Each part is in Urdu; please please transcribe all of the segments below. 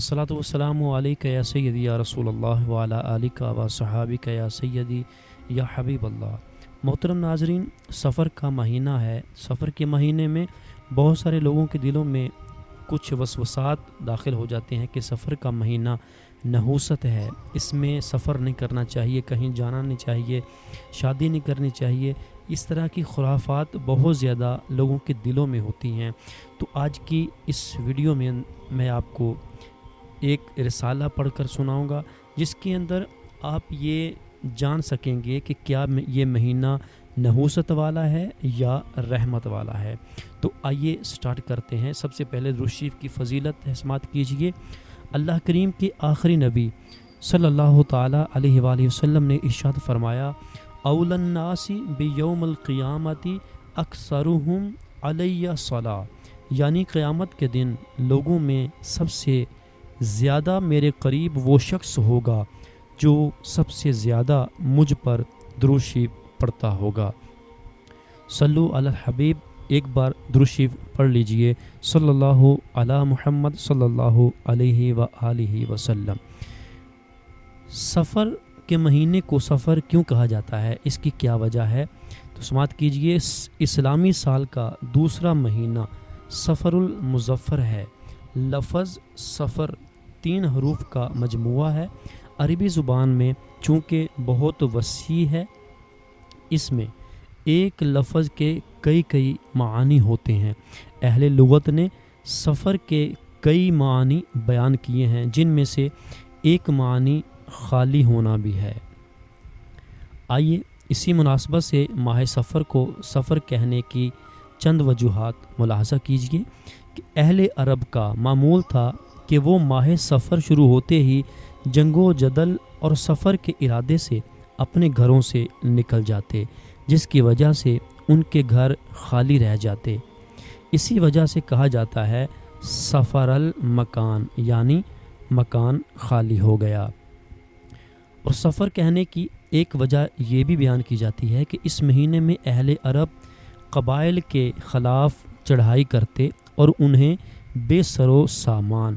الصلاۃ والسلام علیک یا سیدی یا رسول اللہ وعلی آلک و صحابک یا سیدی یا حبیب اللہ۔ محترم ناظرین، سفر کا مہینہ ہے۔ سفر کے مہینے میں بہت سارے لوگوں کے دلوں میں کچھ وسوسات داخل ہو جاتے ہیں کہ سفر کا مہینہ نحوست ہے، اس میں سفر نہیں کرنا چاہیے، کہیں جانا نہیں چاہیے، شادی نہیں کرنی چاہیے۔ اس طرح کی خرافات بہت زیادہ لوگوں کے دلوں میں ہوتی ہیں۔ تو آج کی اس ویڈیو میں آپ کو ایک رسالہ پڑھ کر سناؤں گا، جس کے اندر آپ یہ جان سکیں گے کہ کیا یہ مہینہ نحوست والا ہے یا رحمت والا ہے۔ تو آئیے سٹارٹ کرتے ہیں۔ سب سے پہلے درود شریف کی فضیلت سماعت کیجئے۔ اللہ کریم کے آخری نبی صلی اللہ تعالیٰ علیہ وآلہ وسلم نے ارشاد فرمایا، اول الناس بیوم القیامت اکثرہم علی صلاۃ، یعنی قیامت کے دن لوگوں میں سب سے زیادہ میرے قریب وہ شخص ہوگا جو سب سے زیادہ مجھ پر درود شریف پڑھتا ہوگا۔ صلو علی الحبیب، ایک بار درود شریف پڑھ لیجئے، صلی اللہ علی محمد صلی اللہ علیہ وآلہ وسلم۔ سفر کے مہینے کو سفر کیوں کہا جاتا ہے، اس کی کیا وجہ ہے؟ تو سماعت کیجئے۔ اسلامی سال کا دوسرا مہینہ سفر المظفر ہے۔ لفظ سفر 3 حروف کا مجموعہ ہے۔ عربی زبان میں چونکہ بہت وسیع ہے، اس میں ایک لفظ کے کئی معانی ہوتے ہیں۔ اہل لغت نے سفر کے کئی معانی بیان کیے ہیں، جن میں سے ایک معنی خالی ہونا بھی ہے۔ آئیے اسی مناسبت سے ماہ سفر کو سفر کہنے کی چند وجوہات ملاحظہ کیجیے کہ اہل عرب کا معمول تھا کہ وہ ماہ سفر شروع ہوتے ہی جنگ و جدل اور سفر کے ارادے سے اپنے گھروں سے نکل جاتے، جس کی وجہ سے ان کے گھر خالی رہ جاتے۔ اسی وجہ سے کہا جاتا ہے سفر المکان، یعنی مکان خالی ہو گیا۔ اور سفر کہنے کی ایک وجہ یہ بھی بیان کی جاتی ہے کہ اس مہینے میں اہل عرب قبائل کے خلاف چڑھائی کرتے اور انہیں بے سر و سامان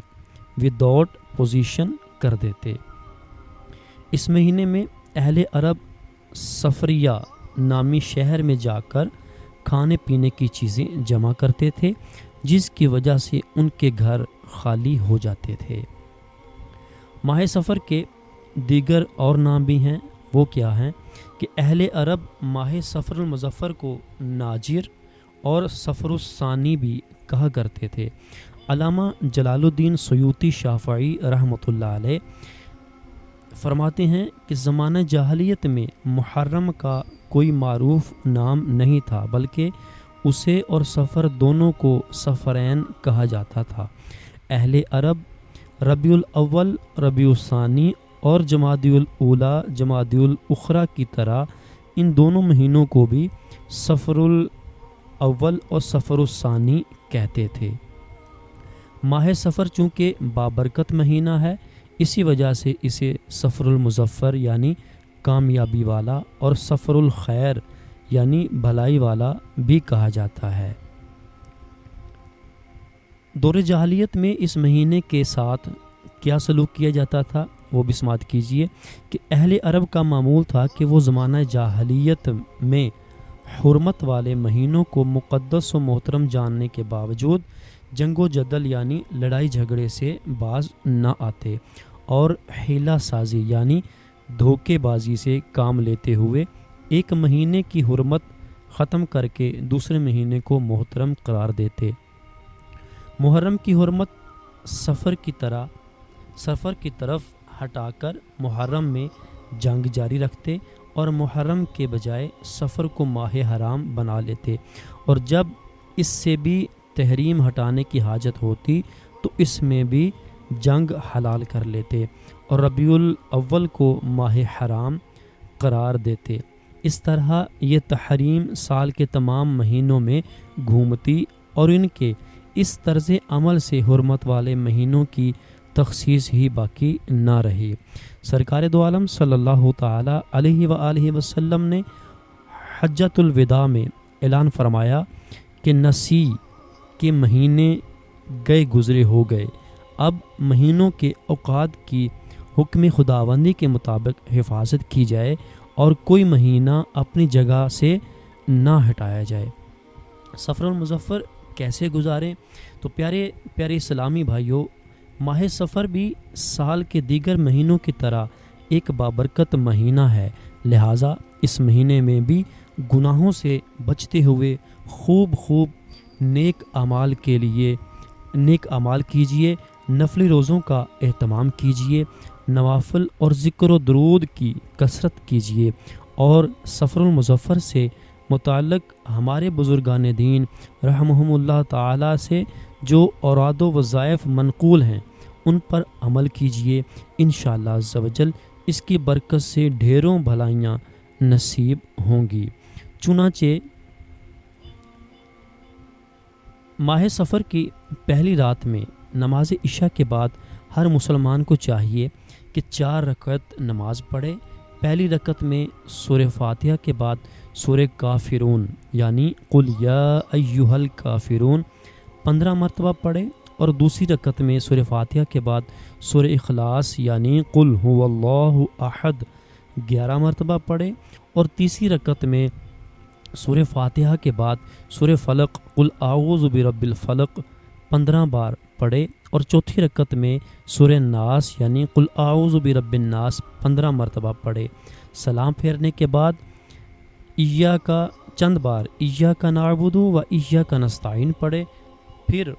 وداؤٹ پوزیشن کر دیتے۔ اس مہینے میں اہل عرب سفریہ نامی شہر میں جا کر کھانے پینے کی چیزیں جمع کرتے تھے، جس کی وجہ سے ان کے گھر خالی ہو جاتے تھے۔ ماہ سفر کے دیگر اور نام بھی ہیں۔ وہ کیا ہیں کہ اہل عرب ماہ سفر المظفر کو ناجر اور سفر الثانی بھی کہا کرتے تھے۔ علامہ جلال الدین سیوطی شافعی رحمۃ اللہ علیہ فرماتے ہیں کہ زمانہ جاہلیت میں محرم کا کوئی معروف نام نہیں تھا، بلکہ اسے اور سفر دونوں کو سفرین کہا جاتا تھا۔ اہل عرب ربیع الاول، ربیع الثانی اور جمادی الاولی، جمادی الاخری کی طرح ان دونوں مہینوں کو بھی سفر الاول اور سفر الثانی کہتے تھے۔ ماہ سفر چونکہ بابرکت مہینہ ہے، اسی وجہ سے اسے سفر المظفر یعنی کامیابی والا اور سفر الخیر یعنی بھلائی والا بھی کہا جاتا ہے۔ دور جاہلیت میں اس مہینے کے ساتھ کیا سلوک کیا جاتا تھا، وہ بھی سماعت کیجیے کہ اہل عرب کا معمول تھا کہ وہ زمانہ جاہلیت میں حرمت والے مہینوں کو مقدس و محترم جاننے کے باوجود جنگ و جدل یعنی لڑائی جھگڑے سے باز نہ آتے اور حیلہ سازی یعنی دھوکے بازی سے کام لیتے ہوئے ایک مہینے کی حرمت ختم کر کے دوسرے مہینے کو محترم قرار دیتے۔ محرم کی حرمت سفر کی طرف ہٹا کر محرم میں جنگ جاری رکھتے اور محرم کے بجائے سفر کو ماہ حرام بنا لیتے، اور جب اس سے بھی تحریم ہٹانے کی حاجت ہوتی تو اس میں بھی جنگ حلال کر لیتے اور ربیع الاول کو ماہ حرام قرار دیتے۔ اس طرح یہ تحریم سال کے تمام مہینوں میں گھومتی اور ان کے اس طرز عمل سے حرمت والے مہینوں کی تخصیص ہی باقی نہ رہی۔ سرکار دو عالم صلی اللہ تعالی علیہ وآلہ وسلم نے حجۃ الوداع میں اعلان فرمایا کہ نسی کے مہینے گئے گزرے ہو گئے، اب مہینوں کے اوقات کی حکم خداوندی کے مطابق حفاظت کی جائے اور کوئی مہینہ اپنی جگہ سے نہ ہٹایا جائے۔ سفر المظفر کیسے گزاریں؟ تو پیارے پیارے اسلامی بھائیوں، ماہ سفر بھی سال کے دیگر مہینوں کی طرح ایک بابرکت مہینہ ہے، لہٰذا اس مہینے میں بھی گناہوں سے بچتے ہوئے خوب نیک اعمال کے لیے نیک اعمال کیجیے، نفلی روزوں کا اہتمام کیجیے، نوافل اور ذکر و درود کی کثرت کیجیے، اور سفر المظفر سے متعلق ہمارے بزرگان دین رحمہم اللہ تعالی سے جو اوراد و وظائف منقول ہیں ان پر عمل کیجیے، انشاءاللہ عز و جل اس کی برکت سے ڈھیروں بھلائیاں نصیب ہوں گی۔ چنانچہ ماہ سفر کی پہلی رات میں نماز عشاء کے بعد ہر مسلمان کو چاہیے کہ 4 رکعت نماز پڑھے۔ پہلی رکعت میں سورہ فاتحہ کے بعد سورہ کافرون یعنی قل یا ایہا الکافرون 15 مرتبہ پڑھے، اور دوسری رکعت میں سورہ فاتحہ کے بعد سورہ اخلاص یعنی قل هو اللہ احد 11 مرتبہ پڑھے، اور تیسری رکعت میں سورہ فاتحہ کے بعد سورہ فلق قل اعوذ برب الفلق 15 بار پڑھے، اور چوتھی رکعت میں سورہ ناس یعنی قل اعوذ برب الناس 15 مرتبہ پڑھے۔ سلام پھیرنے کے بعد ایاکا چند بار ایاکا نعبد و ایاکا نستعین پڑھے، پھر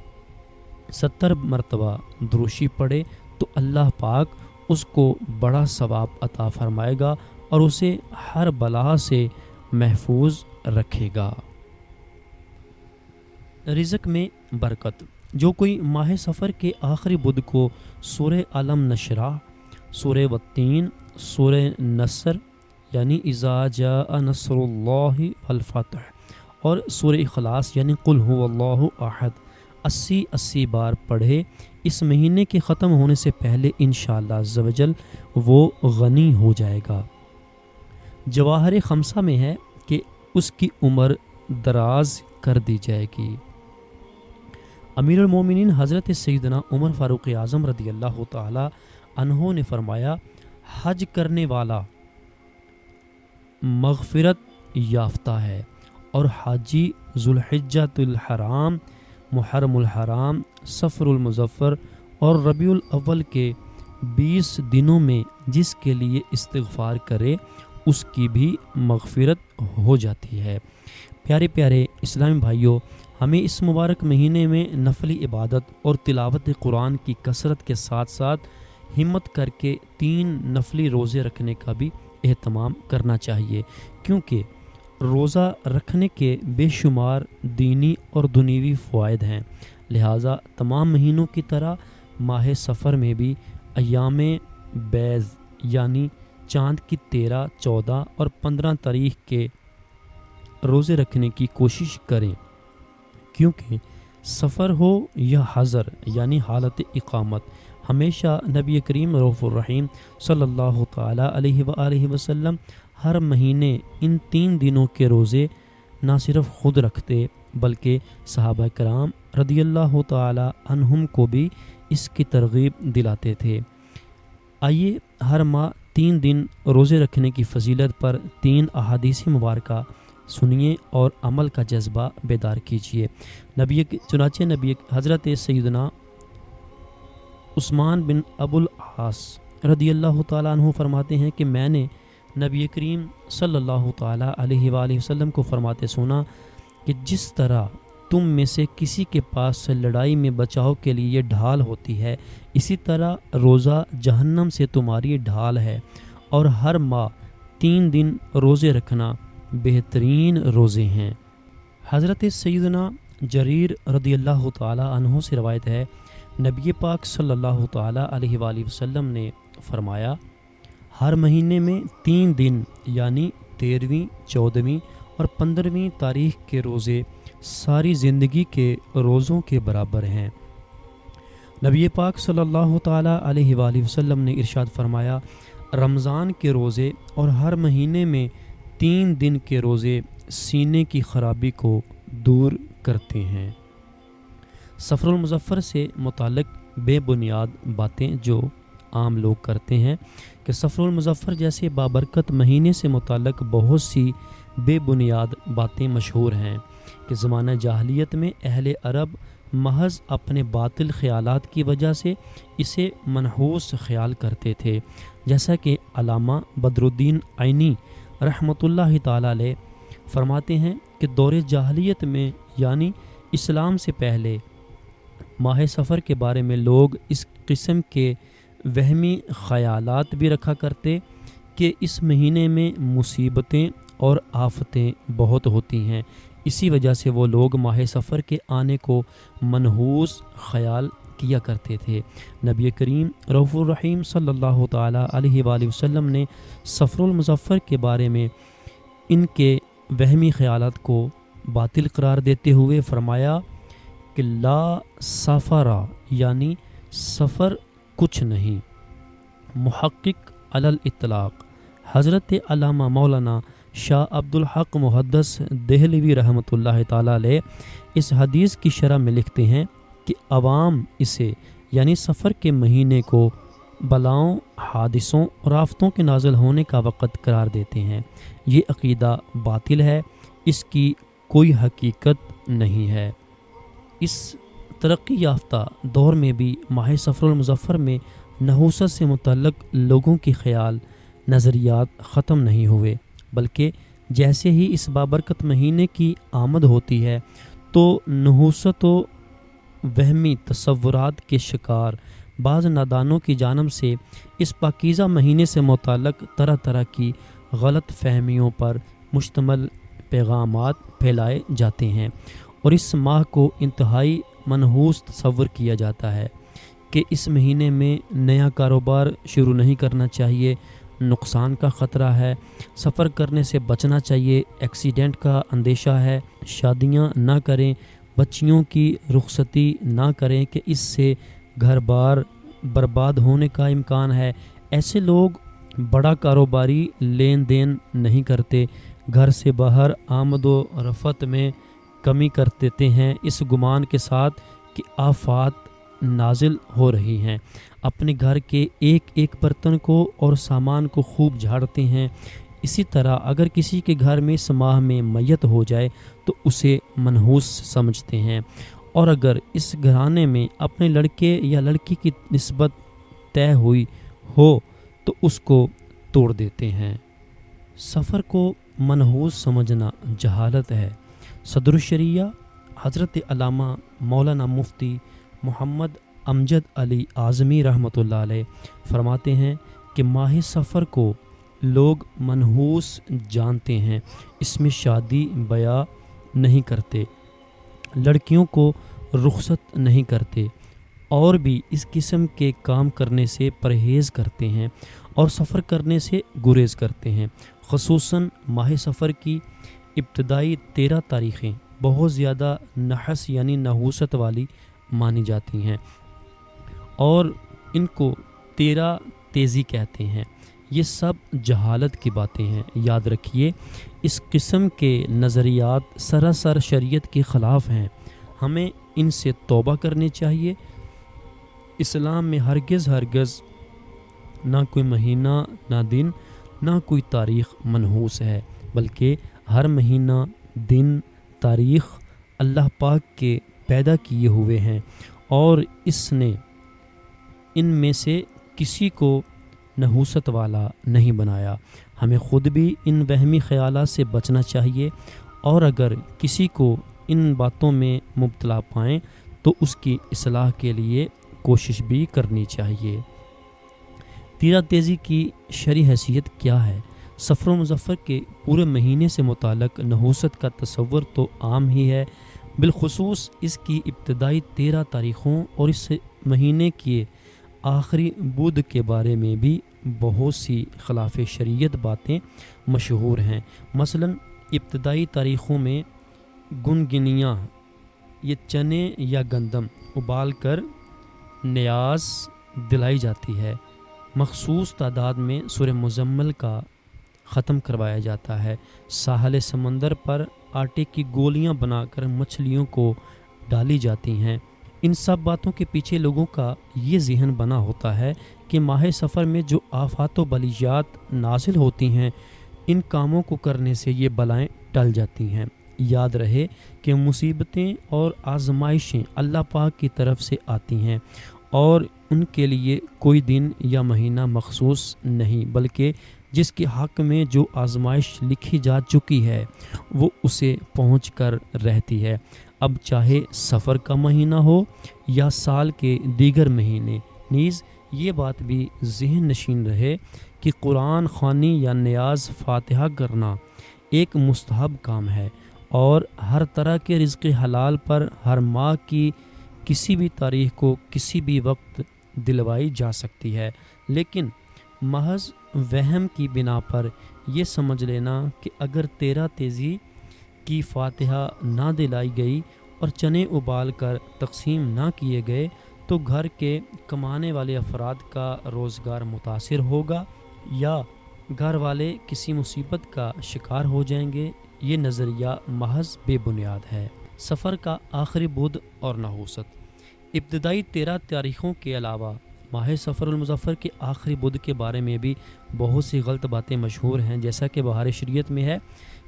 70 مرتبہ دروشی پڑھے، تو اللہ پاک اس کو بڑا ثواب عطا فرمائے گا اور اسے ہر بلا سے محفوظ رکھے گا۔ رزق میں برکت، جو کوئی ماہ سفر کے آخری بدھ کو سورہ علم نشرح، سورہ والتین، سورہ نصر یعنی اذا جاء نصر اللہ والفتح، اور سورہ اخلاص یعنی قل هو اللہ احد 80 بار پڑھے، اس مہینے کے ختم ہونے سے پہلے انشاءاللہ عز و جل وہ غنی ہو جائے گا۔ جواہر خمسہ میں ہے کہ اس کی عمر دراز کر دی جائے گی۔ امیر المومنین حضرت سیدنا عمر فاروق اعظم رضی اللہ تعالی عنہ نے فرمایا، حج کرنے والا مغفرت یافتہ ہے، اور حاجی ذوالحجۃ الحرام، محرم الحرام، سفر المظفر اور ربیع الاول کے 20 دنوں میں جس کے لیے استغفار کرے اس کی بھی مغفرت ہو جاتی ہے۔ پیارے پیارے اسلامی بھائیوں، ہمیں اس مبارک مہینے میں نفلی عبادت اور تلاوت قرآن کی کثرت کے ساتھ ساتھ ہمت کر کے 3 نفلی روزے رکھنے کا بھی اہتمام کرنا چاہیے، کیونکہ روزہ رکھنے کے بے شمار دینی اور دنیوی فوائد ہیں، لہٰذا تمام مہینوں کی طرح ماہ سفر میں بھی ایام بیض یعنی چاند کی 13، 14 اور 15 تاریخ کے روزے رکھنے کی کوشش کریں، کیونکہ سفر ہو یا حضر یعنی حالت اقامت، ہمیشہ نبی کریم رؤوف الرحیم صلی اللہ تعالی علیہ وآلہ وسلم ہر مہینے ان 3 دنوں کے روزے نہ صرف خود رکھتے بلکہ صحابہ کرام رضی اللہ تعالی عنہم کو بھی اس کی ترغیب دلاتے تھے۔ آئیے ہر ماہ 3 دن روزے رکھنے کی فضیلت پر 3 احادیث مبارکہ سنیے اور عمل کا جذبہ بیدار کیجیے۔ چنانچہ نبی حضرت سیدنا عثمان بن ابو العاص رضی اللہ تعالیٰ عنہ فرماتے ہیں کہ میں نے نبی کریم صلی اللہ تعالیٰ علیہ وآلہ وسلم کو فرماتے سنا کہ جس طرح تم میں سے کسی کے پاس لڑائی میں بچاؤ کے لیے ڈھال ہوتی ہے، اسی طرح روزہ جہنم سے تمہاری ڈھال ہے، اور ہر ماہ 3 دن روزے رکھنا بہترین روزے ہیں۔ حضرت سیدنا جریر رضی اللہ تعالیٰ عنہ سے روایت ہے، نبی پاک صلی اللہ تعالیٰ علیہ وآلہ وسلم نے فرمایا، ہر مہینے میں 3 دن یعنی 13ویں، 14ویں اور 15ویں تاریخ کے روزے ساری زندگی کے روزوں کے برابر ہیں۔ نبی پاک صلی اللہ تعالیٰ علیہ وآلہ وسلم نے ارشاد فرمایا، رمضان کے روزے اور ہر مہینے میں 3 دن کے روزے سینے کی خرابی کو دور کرتے ہیں۔ سفر المظفر سے متعلق بے بنیاد باتیں جو عام لوگ کرتے ہیں کہ سفر المظفر جیسے بابرکت مہینے سے متعلق بہت سی بے بنیاد باتیں مشہور ہیں کہ زمانہ جاہلیت میں اہل عرب محض اپنے باطل خیالات کی وجہ سے اسے منحوس خیال کرتے تھے، جیسا کہ علامہ بدر الدین عینی رحمۃ اللہ تعالی علیہ فرماتے ہیں کہ دور جاہلیت میں یعنی اسلام سے پہلے ماہ سفر کے بارے میں لوگ اس قسم کے وہمی خیالات بھی رکھا کرتے کہ اس مہینے میں مصیبتیں اور آفتیں بہت ہوتی ہیں، اسی وجہ سے وہ لوگ ماہ سفر کے آنے کو منحوس خیال کیا کرتے تھے۔ نبی کریم رؤوف الرحیم صلی اللہ تعالیٰ علیہ وآلہ وسلم نے سفر المظفر کے بارے میں ان کے وہمی خیالات کو باطل قرار دیتے ہوئے فرمایا کہ لا سفر یعنی سفر کچھ نہیں۔ محقق علی الاطلاق حضرت علامہ مولانا شاہ عبد الحق محدث دہلوی رحمۃ اللہ تعالیٰ علیہ اس حدیث کی شرح میں لکھتے ہیں کہ عوام اسے یعنی سفر کے مہینے کو بلاؤں، حادثوں اور آفتوں کے نازل ہونے کا وقت قرار دیتے ہیں۔ یہ عقیدہ باطل ہے، اس کی کوئی حقیقت نہیں ہے۔ اس ترقی یافتہ دور میں بھی ماہ سفر المظفر میں نحوست سے متعلق لوگوں کے خیال نظریات ختم نہیں ہوئے، بلکہ جیسے ہی اس بابرکت مہینے کی آمد ہوتی ہے تو نحوست و وہمی تصورات کے شکار بعض نادانوں کی جانب سے اس پاکیزہ مہینے سے متعلق طرح طرح کی غلط فہمیوں پر مشتمل پیغامات پھیلائے جاتے ہیں، اور اس ماہ کو انتہائی منحوس تصور کیا جاتا ہے کہ اس مہینے میں نیا کاروبار شروع نہیں کرنا چاہیے، نقصان کا خطرہ ہے، سفر کرنے سے بچنا چاہیے، ایکسیڈنٹ کا اندیشہ ہے، شادیاں نہ کریں، بچیوں کی رخصتی نہ کریں کہ اس سے گھر بار برباد ہونے کا امکان ہے۔ ایسے لوگ بڑا کاروباری لین دین نہیں کرتے، گھر سے باہر آمد و رفت میں کمی کر دیتے ہیں اس گمان کے ساتھ کہ آفات نازل ہو رہی ہیں، اپنے گھر کے ایک ایک برتن کو اور سامان کو خوب جھاڑتے ہیں۔ اسی طرح اگر کسی کے گھر میں اس ماہ میں میت ہو جائے تو اسے منحوس سمجھتے ہیں، اور اگر اس گھرانے میں اپنے لڑکے یا لڑکی کی نسبت طے ہوئی ہو تو اس کو توڑ دیتے ہیں۔ سفر کو منحوس سمجھنا جہالت ہے۔ صدر الشریعہ حضرت علامہ مولانا مفتی محمد امجد علی اعظمی رحمۃ اللہ علیہ فرماتے ہیں کہ ماہ سفر کو لوگ منحوس جانتے ہیں، اس میں شادی بیاہ نہیں کرتے، لڑکیوں کو رخصت نہیں کرتے، اور بھی اس قسم کے کام کرنے سے پرہیز کرتے ہیں اور سفر کرنے سے گریز کرتے ہیں۔ خصوصاً ماہ سفر کی ابتدائی 13 تاریخیں بہت زیادہ نحس یعنی نحوست والی مانی جاتی ہیں، اور ان کو 13 تیزی کہتے ہیں۔ یہ سب جہالت کی باتیں ہیں، یاد رکھیے اس قسم کے نظریات سراسر شریعت کے خلاف ہیں، ہمیں ان سے توبہ کرنی چاہیے۔ اسلام میں ہرگز نہ کوئی مہینہ، نہ دن، نہ کوئی تاریخ منحوس ہے، بلکہ ہر مہینہ، دن، تاریخ اللہ پاک کے پیدا کیے ہوئے ہیں، اور اس نے ان میں سے کسی کو نحوست والا نہیں بنایا۔ ہمیں خود بھی ان وہمی خیالات سے بچنا چاہیے، اور اگر کسی کو ان باتوں میں مبتلا پائیں تو اس کی اصلاح کے لیے کوشش بھی کرنی چاہیے۔ 13 تیزی کی شرعی حیثیت کیا ہے؟ سفر المظفر کے پورے مہینے سے متعلق نحوست کا تصور تو عام ہی ہے، بالخصوص اس کی ابتدائی 13 تاریخوں اور اس مہینے کے آخری بدھ کے بارے میں بھی بہت سی خلاف شریعت باتیں مشہور ہیں۔ مثلا ابتدائی تاریخوں میں گنگنیاں، یہ چنے یا گندم ابال کر نیاز دلائی جاتی ہے، مخصوص تعداد میں سورہ مزمل کا ختم کروایا جاتا ہے، ساحل سمندر پر آٹے کی گولیاں بنا کر مچھلیوں کو ڈالی جاتی ہیں، ان سب باتوں کے پیچھے لوگوں کا یہ ذہن بنا ہوتا ہے کہ ماہ سفر میں جو آفات و بلیات نازل ہوتی ہیں ان کاموں کو کرنے سے یہ بلائیں ٹل جاتی ہیں۔ یاد رہے کہ مصیبتیں اور آزمائشیں اللہ پاک کی طرف سے آتی ہیں اور ان کے لیے کوئی دن یا مہینہ مخصوص نہیں، بلکہ جس کے حق میں جو آزمائش لکھی جا چکی ہے وہ اسے پہنچ کر رہتی ہے، اب چاہے سفر کا مہینہ ہو یا سال کے دیگر مہینے۔ نیز یہ بات بھی ذہن نشین رہے کہ قرآن خوانی یا نیاز فاتحہ کرنا ایک مستحب کام ہے اور ہر طرح کے رزق حلال پر ہر ماہ کی کسی بھی تاریخ کو کسی بھی وقت دلوائی جا سکتی ہے، لیکن محض وہم کی بنا پر یہ سمجھ لینا کہ اگر 13 تیزی کی فاتحہ نہ دلائی گئی اور چنے ابال کر تقسیم نہ کیے گئے تو گھر کے کمانے والے افراد کا روزگار متاثر ہوگا یا گھر والے کسی مصیبت کا شکار ہو جائیں گے، یہ نظریہ محض بے بنیاد ہے۔ سفر کا آخری بدھ اور نحوست۔ ابتدائی 13 تاریخوں کے علاوہ ماہ سفر المظفر کے آخری بدھ کے بارے میں بھی بہت سی غلط باتیں مشہور ہیں، جیسا کہ بہار شریعت میں ہے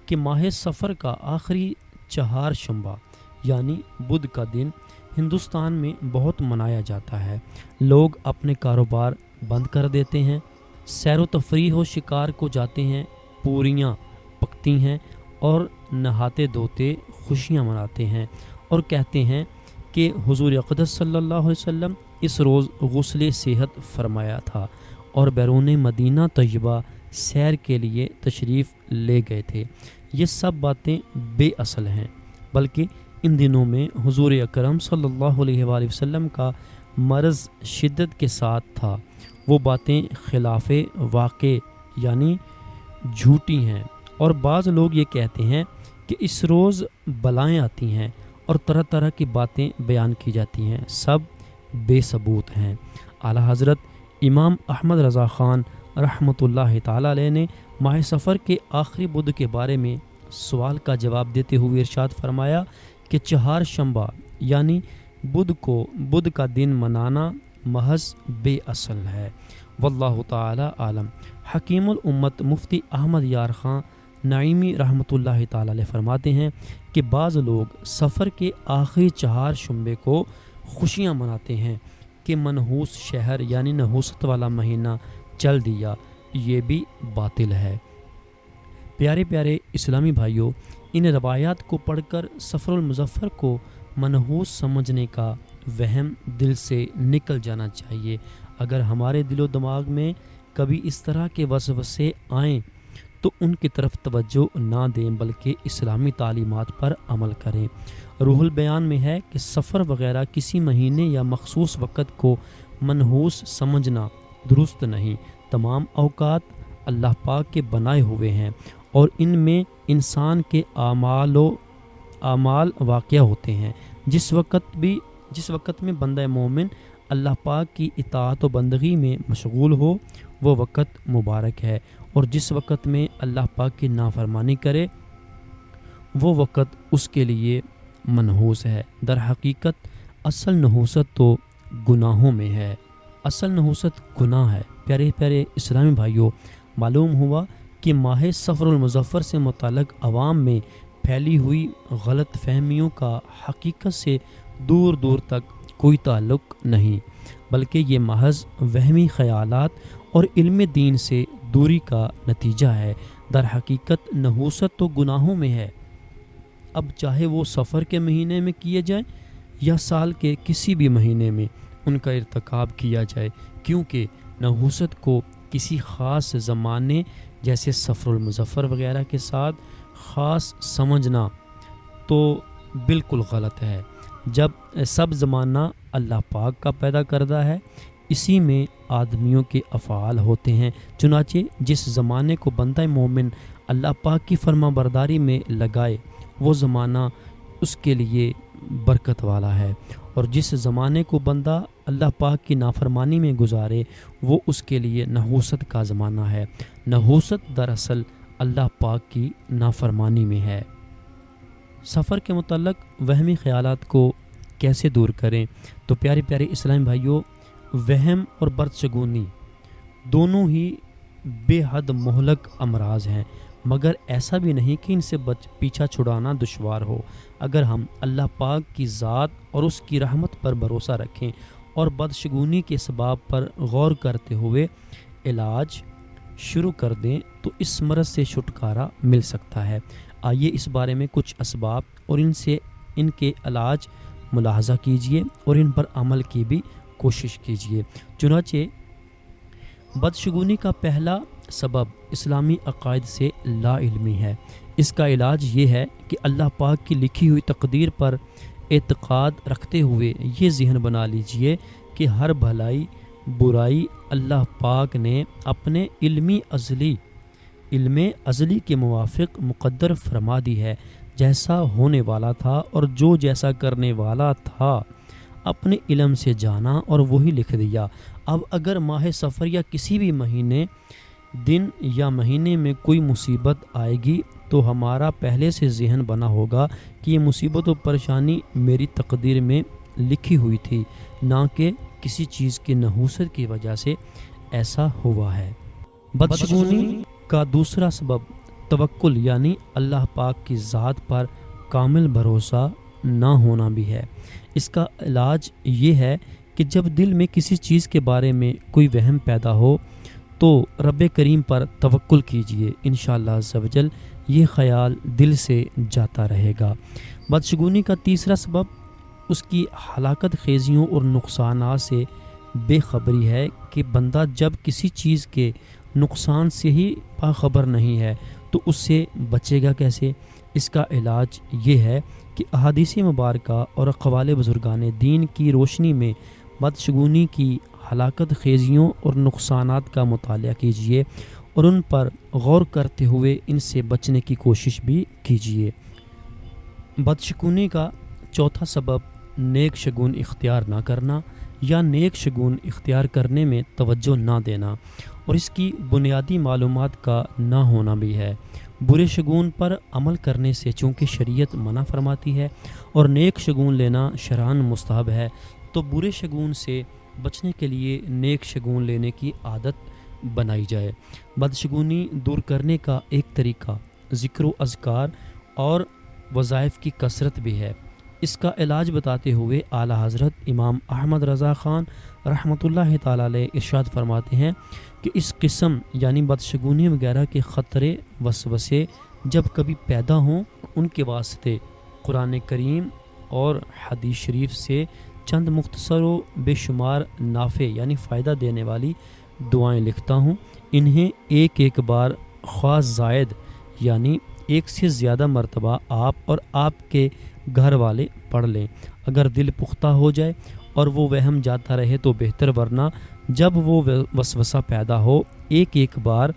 کہ ماہ سفر کا آخری چہار شنبہ یعنی بدھ کا دن ہندوستان میں بہت منایا جاتا ہے۔ لوگ اپنے کاروبار بند کر دیتے ہیں، سیر و تفریح و شکار کو جاتے ہیں، پوریاں پکتی ہیں اور نہاتے دھوتے خوشیاں مناتے ہیں اور کہتے ہیں کہ حضور اقدس صلی اللہ علیہ وسلم اس روز غسل صحت فرمایا تھا اور بیرون مدینہ طیبہ سیر کے لیے تشریف لے گئے تھے۔ یہ سب باتیں بے اصل ہیں، بلکہ ان دنوں میں حضور اکرم صلی اللہ علیہ وآلہ وسلم کا مرض شدت کے ساتھ تھا۔ وہ باتیں خلاف واقع یعنی جھوٹی ہیں، اور بعض لوگ یہ کہتے ہیں کہ اس روز بلائیں آتی ہیں اور طرح طرح کی باتیں بیان کی جاتی ہیں، سب بے ثبوت ہیں۔ اعلیٰ حضرت امام احمد رضا خان رحمۃ اللہ تعالی علیہ نے ماہ سفر کے آخری بدھ کے بارے میں سوال کا جواب دیتے ہوئے ارشاد فرمایا کہ چہار شنبہ یعنی بدھ کا دن منانا محض بے اصل ہے۔ واللہ تعالی عالم۔ حکیم الامت مفتی احمد یار خان نعیمی رحمۃ اللہ تعالی علیہ فرماتے ہیں کہ بعض لوگ سفر کے آخری چہار شنبے کو خوشیاں مناتے ہیں کہ منحوس شہر یعنی نحوست والا مہینہ چل دیا، یہ بھی باطل ہے۔ پیارے پیارے اسلامی بھائیوں، ان روایات کو پڑھ کر سفر المظفر کو منحوس سمجھنے کا وہم دل سے نکل جانا چاہیے۔ اگر ہمارے دل و دماغ میں کبھی اس طرح کے وسوسے آئیں تو ان کی طرف توجہ نہ دیں، بلکہ اسلامی تعلیمات پر عمل کریں۔ روح البیان میں ہے کہ سفر وغیرہ کسی مہینے یا مخصوص وقت کو منحوس سمجھنا درست نہیں۔ تمام اوقات اللہ پاک کے بنائے ہوئے ہیں اور ان میں انسان کے اعمال واقع ہوتے ہیں۔ جس وقت میں بندہ مومن اللہ پاک کی اطاعت و بندگی میں مشغول ہو وہ وقت مبارک ہے، اور جس وقت میں اللہ پاک کی نافرمانی کرے وہ وقت اس کے لیے منحوس ہے۔ در حقیقت اصل نحوست تو گناہوں میں ہے، اصل نحوست گناہ ہے۔ پیارے پیارے اسلامی بھائیوں، معلوم ہوا کہ ماہ سفر المظفر سے متعلق عوام میں پھیلی ہوئی غلط فہمیوں کا حقیقت سے دور دور تک کوئی تعلق نہیں، بلکہ یہ محض وہمی خیالات اور علم دین سے دوری کا نتیجہ ہے۔ در حقیقت نحوست تو گناہوں میں ہے، اب چاہے وہ سفر کے مہینے میں کیے جائیں یا سال کے کسی بھی مہینے میں ان کا ارتکاب کیا جائے، کیونکہ نحوست کو کسی خاص زمانے جیسے سفر المظفر وغیرہ کے ساتھ خاص سمجھنا تو بالکل غلط ہے۔ جب سب زمانہ اللہ پاک کا پیدا کردہ ہے، اسی میں آدمیوں کے افعال ہوتے ہیں، چنانچہ جس زمانے کو بندہ مومن اللہ پاک کی فرما برداری میں لگائے وہ زمانہ اس کے لیے برکت والا ہے، اور جس زمانے کو بندہ اللہ پاک کی نافرمانی میں گزارے وہ اس کے لیے نحوست کا زمانہ ہے۔ نحوست دراصل اللہ پاک کی نافرمانی میں ہے۔ سفر کے متعلق وہمی خیالات کو کیسے دور کریں؟ تو پیارے پیارے اسلامی بھائیوں، وہم اور بدشگونی دونوں ہی بے حد مہلک امراض ہیں، مگر ایسا بھی نہیں کہ ان سے پیچھا چھڑانا دشوار ہو۔ اگر ہم اللہ پاک کی ذات اور اس کی رحمت پر بھروسہ رکھیں اور بدشگونی کے اسباب پر غور کرتے ہوئے علاج شروع کر دیں تو اس مرض سے چھٹکارا مل سکتا ہے۔ آئیے اس بارے میں کچھ اسباب اور ان کے علاج ملاحظہ کیجیے اور ان پر عمل کی بھی کوشش کیجیے۔ چنانچہ بدشگونی کا پہلا سبب اسلامی عقائد سے لا علمی ہے۔ اس کا علاج یہ ہے کہ اللہ پاک کی لکھی ہوئی تقدیر پر اعتقاد رکھتے ہوئے یہ ذہن بنا لیجئے کہ ہر بھلائی برائی اللہ پاک نے اپنے علم ازلی کے موافق مقدر فرما دی ہے۔ جیسا ہونے والا تھا اور جو جیسا کرنے والا تھا اپنے علم سے جانا اور وہی لکھ دیا۔ اب اگر ماہ سفر یا کسی بھی مہینے، دن یا مہینے میں کوئی مصیبت آئے گی تو ہمارا پہلے سے ذہن بنا ہوگا کہ یہ مصیبت و پریشانی میری تقدیر میں لکھی ہوئی تھی، نہ کہ کسی چیز کی نحوست کی وجہ سے ایسا ہوا ہے۔ بدشگونی کا دوسرا سبب توکل یعنی اللہ پاک کی ذات پر کامل بھروسہ نہ ہونا بھی ہے۔ اس کا علاج یہ ہے کہ جب دل میں کسی چیز کے بارے میں کوئی وہم پیدا ہو تو رب کریم پر توکل کیجیے، انشاءاللہ عز و جل یہ خیال دل سے جاتا رہے گا۔ بدشگونی کا تیسرا سبب اس کی ہلاکت خیزیوں اور نقصانات سے بے خبری ہے کہ بندہ جب کسی چیز کے نقصان سے ہی باخبر نہیں ہے تو اس سے بچے گا کیسے؟ اس کا علاج یہ ہے کہ احادیث مبارکہ اور اقوال بزرگان دین کی روشنی میں بدشگونی کی ہلاکت خیزیوں اور نقصانات کا مطالعہ کیجیے اور ان پر غور کرتے ہوئے ان سے بچنے کی کوشش بھی کیجیے۔ بدشگونی کا چوتھا سبب نیک شگون اختیار نہ کرنا یا نیک شگون اختیار کرنے میں توجہ نہ دینا اور اس کی بنیادی معلومات کا نہ ہونا بھی ہے۔ برے شگون پر عمل کرنے سے چونکہ شریعت منع فرماتی ہے اور نیک شگون لینا شرعاً مستحب ہے، تو برے شگون سے بچنے کے لیے نیک شگون لینے کی عادت بنائی جائے۔ بدشگونی دور کرنے کا ایک طریقہ ذکر و اذکار اور وظائف کی کثرت بھی ہے۔ اس کا علاج بتاتے ہوئے اعلیٰ حضرت امام احمد رضا خان رحمۃ اللہ تعالی علیہ ارشاد فرماتے ہیں کہ اس قسم یعنی بدشگونی وغیرہ کے خطرے وسوسے جب کبھی پیدا ہوں ان کے واسطے قرآن کریم اور حدیث شریف سے چند مختصر و بے شمار نافع یعنی فائدہ دینے والی دعائیں لکھتا ہوں۔ انہیں ایک ایک بار خواہ زائد یعنی ایک سے زیادہ مرتبہ آپ اور آپ کے گھر والے پڑھ لیں۔ اگر دل پختہ ہو جائے اور وہ وہم جاتا رہے تو بہتر، ورنہ جب وہ وسوسہ پیدا ہو ایک ایک بار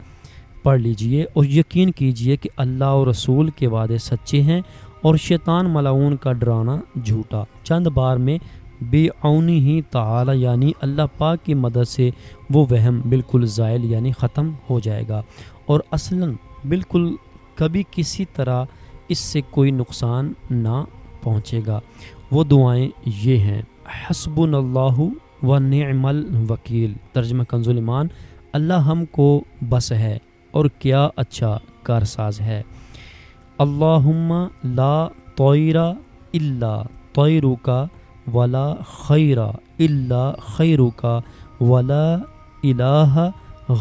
پڑھ لیجئے اور یقین کیجئے کہ اللہ اور رسول کے وعدے سچے ہیں اور شیطان ملعون کا ڈرانا جھوٹا۔ چند بار میں بے عونی ہی تعالی یعنی اللہ پاک کی مدد سے وہ وہم بالکل زائل یعنی ختم ہو جائے گا اور اصلاً بالکل کبھی کسی طرح اس سے کوئی نقصان نہ پہنچے گا۔ وہ دعائیں یہ ہیں: حسبنا اللہ و نعم الوکیل، ترجمہ کنز الایمان، اللہ ہم کو بس ہے اور کیا اچھا کارساز ہے۔ اللہم لا طیر الا طیرک ولا خیر الا خیرک ولا الہ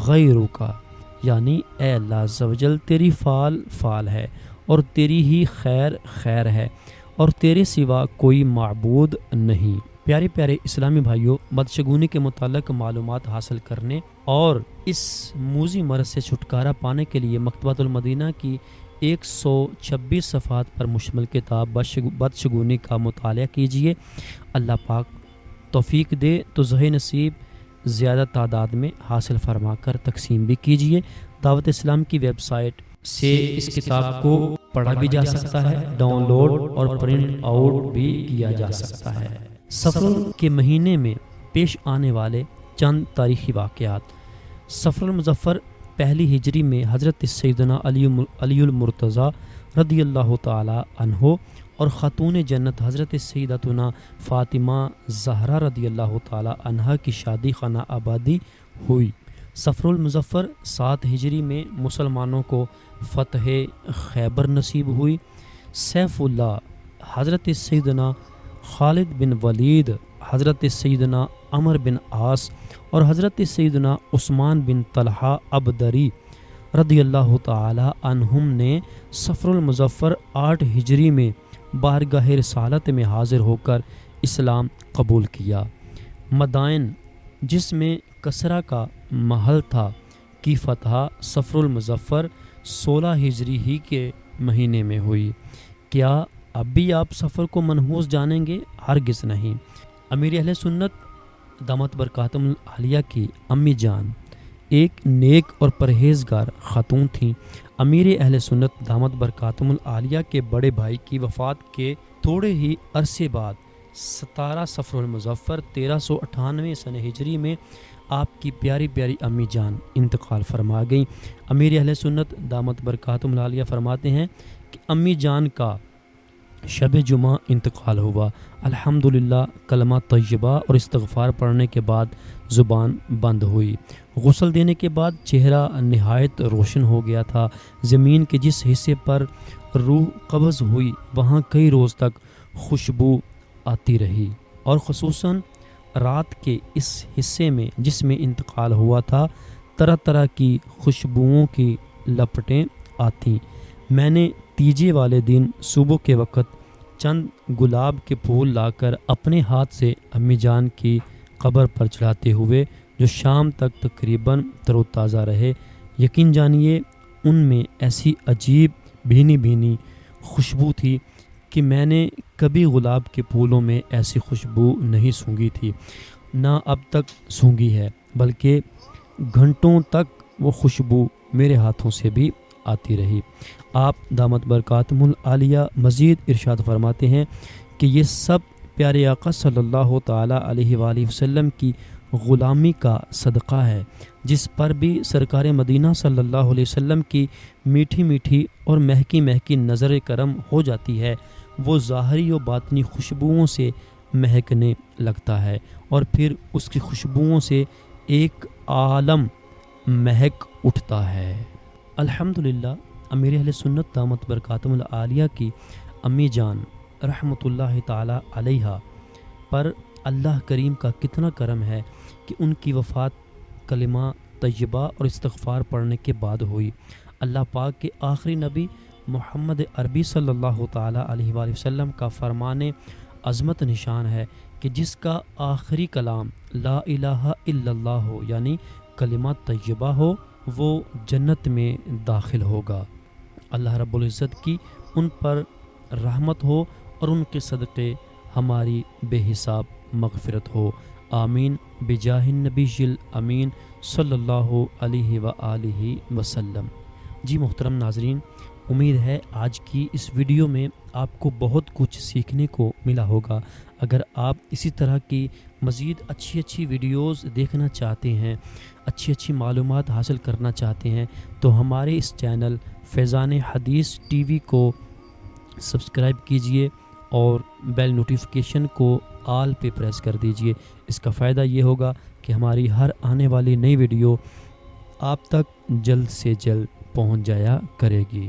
غیرک، یعنی اے اللہ عز و جل تیری فعل فعل ہے اور تیری ہی خیر خیر ہے اور تیرے سوا کوئی معبود نہیں۔ پیارے پیارے اسلامی بھائیوں، بدشگونی کے متعلق معلومات حاصل کرنے اور اس موذی مرض سے چھٹکارا پانے کے لیے مکتبۃ المدینہ کی 126 صفحات پر مشتمل کتاب بدشگونی کا مطالعہ کیجیے۔ اللہ پاک توفیق دے تو ذہ نصیب زیادہ تعداد میں حاصل فرما کر تقسیم بھی کیجیے۔ دعوت اسلام کی ویب سائٹ سے اس کتاب کو پڑھا بھی جا سکتا ہے، ڈاؤن لوڈ اور پرنٹ آؤٹ بھی کیا جا سکتا ہے۔ سفر کے مہینے میں پیش آنے والے چند تاریخی واقعات۔ سفر المظفر پہلی ہجری میں حضرت سیدنا علی المرتضیٰ رضی اللہ تعالی عنہ اور خاتون جنت حضرت سیدتنا فاطمہ زہرا رضی اللہ تعالی عنہا کی شادی خانہ آبادی ہوئی۔ صفر المظفر 7 ہجری میں مسلمانوں کو فتح خیبر نصیب ہوئی۔ سیف اللہ حضرت سیدنا خالد بن ولید، حضرت سیدنا عمر بن عاص اور حضرت سیدنا عثمان بن طلحہ ابدری رضی اللہ تعالی عنہم نے صفر المظفر 8 ہجری میں بارگاہ رسالت میں حاضر ہو کر اسلام قبول کیا۔ مدائن جس میں کسرا کا محل تھا کی فتح صفر المظفر 16 ہجری ہی کے مہینے میں ہوئی۔ کیا اب بھی آپ سفر کو منحوس جانیں گے؟ ہرگز نہیں۔ امیر اہل سنت دامت برکاتہم العالیہ کی امی جان ایک نیک اور پرہیزگار خاتون تھیں۔ امیر اہل سنت دامت برکاتہم العالیہ کے بڑے بھائی کی وفات کے تھوڑے ہی عرصے بعد 17 صفر المظفر 1398 سن ہجری میں آپ کی پیاری پیاری امی جان انتقال فرما گئیں۔ امیر اہل سنت دامت برکاتہم العالیہ فرماتے ہیں کہ امی جان کا شب جمعہ انتقال ہوا۔ الحمدللہ کلمہ طیبہ اور استغفار پڑھنے کے بعد زبان بند ہوئی۔ غسل دینے کے بعد چہرہ نہایت روشن ہو گیا تھا۔ زمین کے جس حصے پر روح قبض ہوئی وہاں کئی روز تک خوشبو آتی رہی، اور خصوصاً رات کے اس حصے میں جس میں انتقال ہوا تھا طرح طرح کی خوشبوؤں کی لپٹیں آتیں۔ میں نے تیجے والے دن صبح کے وقت چند گلاب کے پھول لا کر اپنے ہاتھ سے امی جان کی قبر پر چڑھاتے ہوئے جو شام تک تقریباً تر و تازہ رہے، یقین جانیے ان میں ایسی عجیب بھینی بھینی خوشبو تھی کہ میں نے کبھی گلاب کے پھولوں میں ایسی خوشبو نہیں سونگھی تھی، نہ اب تک سونگھی ہے، بلکہ گھنٹوں تک وہ خوشبو میرے ہاتھوں سے بھی آتی رہی۔ آپ دامت برکاتہم العالیہ مزید ارشاد فرماتے ہیں کہ یہ سب پیارے آقا صلی اللہ تعالی علیہ وآلہ وسلم کی غلامی کا صدقہ ہے، جس پر بھی سرکار مدینہ صلی اللہ علیہ وسلم کی میٹھی میٹھی اور مہکی مہکی نظر کرم ہو جاتی ہے۔ وہ ظاہری و باطنی خوشبوؤں سے مہکنے لگتا ہے، اور پھر اس کی خوشبوؤں سے ایک عالم مہک اٹھتا ہے۔ الحمدللہ امیر اہل سنت دامت برکاتہم العالیہ کی امی جان رحمۃ اللہ تعالی علیہ پر اللہ کریم کا کتنا کرم ہے کہ ان کی وفات کلمہ طیبہ اور استغفار پڑھنے کے بعد ہوئی۔ اللہ پاک کے آخری نبی محمد عربی صلی اللہ تعالی علیہ وآلہ وسلم کا فرمان عظمت نشان ہے کہ جس کا آخری کلام لا الہ الا اللہ ہو، یعنی کلمہ طیبہ ہو، وہ جنت میں داخل ہوگا۔ اللہ رب العزت کی ان پر رحمت ہو اور ان کے صدقے ہماری بے حساب مغفرت ہو، آمین بجاہ النبی الامین صلی اللہ علیہ وآلہ وسلم۔ جی محترم ناظرین، امید ہے آج کی اس ویڈیو میں آپ کو بہت کچھ سیکھنے کو ملا ہوگا۔ اگر آپ اسی طرح کی مزید اچھی ویڈیوز دیکھنا چاہتے ہیں، اچھی معلومات حاصل کرنا چاہتے ہیں، تو ہمارے اس چینل فیضان حدیث ٹی وی کو سبسکرائب کیجئے اور بیل نوٹیفیکیشن کو آل پہ پریس کر دیجئے۔ اس کا فائدہ یہ ہوگا کہ ہماری ہر آنے والی نئی ویڈیو آپ تک جلد سے جلد پہنچ جایا کرے گی۔